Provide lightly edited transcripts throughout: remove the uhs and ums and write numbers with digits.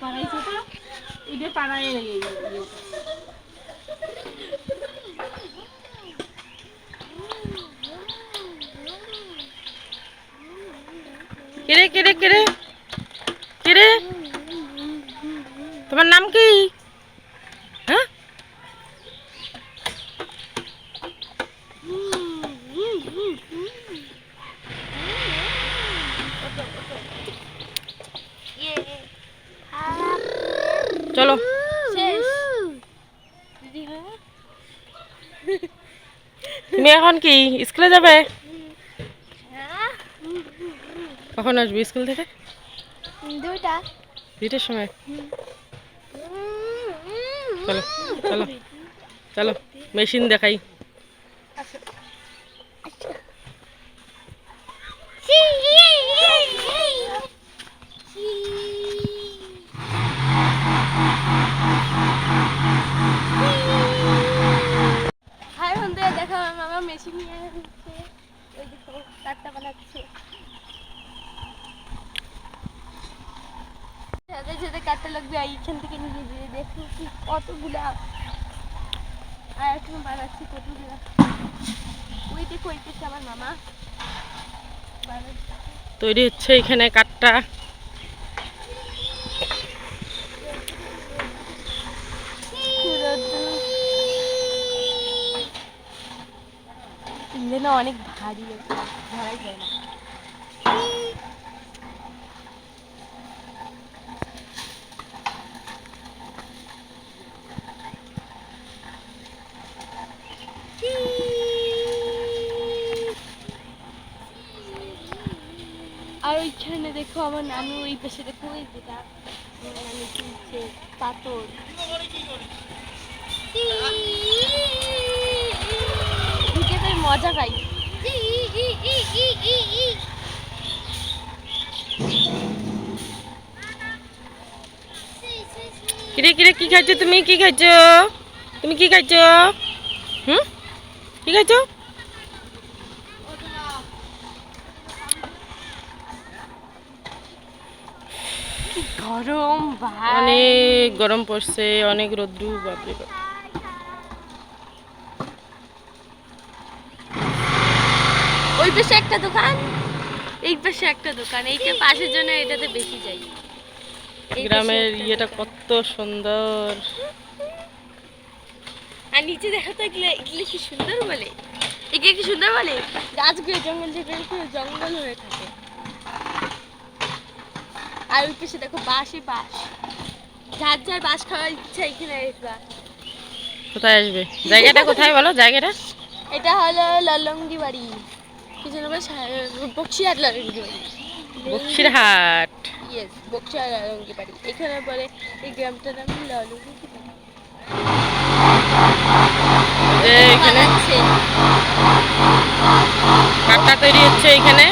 পাড়াইছে তো এটা পাড়ায় কিরে কিরে কিরে কিরে তোমার নাম কি? হ্যাঁ চলো তুমি এখন কি স্কুলে যাবে? কখন আসবে স্কুল থেকে? 2টার সময়। চলো চলো চলো মেশিন দেখাই। দেখো মামা মেশিন নিয়ে হচ্ছে ওই দেখো কাটটা বানাচ্ছে সাথে সাথে কাটতে লাগবে এইখান থেকে নিয়ে দিয়ে দেখো কতগুলা আর এখন বানাচ্ছি কতগুলা ওই দেখো ওইটাছে আমার মামা তৈরি হচ্ছে এখানে কাঠটা। না অনেক ভারী ধরাই যায় না। আর ওইখানে দেখো আমার নানু ওই পাশে দেখো ওই যেটা আমার নানু কিনছে পাথর ঢুকে মজা পাই। কিরে কিরে কি খাইছো তুমি? কি খাইছো তুমি? কি খাইছো? কি খাইছো? গরম ভাই অনেক গরম পড়ছে, অনেক রোদ্দু। বাপরে বাপ। ওই পাশে একটা দোকান এই পাশে একটা দোকান এইটা পাশের জন্য এটাতে বেশি যাই। গ্রামের ইয়েটা কত সুন্দর। আর নিচে দেখো তো এগুলো কি সুন্দর বলে, এগুলো কি সুন্দর বলে গাছগুলো জঙ্গল জঙ্গল হয়ে থাকে। আর ওই পাশে দেখো বাঁশই বাঁশ, যার যার বাঁশ খাওয়ার ইচ্ছা এখানে আসবা। কোথায় আসবে? জায়গাটা কোথায় বলো? জায়গাটা এটা হলো ললঙ্গি বাড়ি, কিছু বক্সিরহাট ললঙ্গি বাড়ি। বক্সিরহাট। ইয়েস বক্সিরহাট ললঙ্গি বাড়ি। এখানে বলে এই গ্রামটার নাম ললঙ্গি বাড়ি। এখানে কাঠটা তৈরি হচ্ছে এখানে।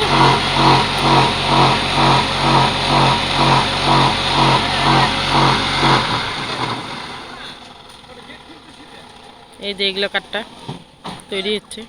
এই যে এগুলো কাঠটা তৈরি হচ্ছে।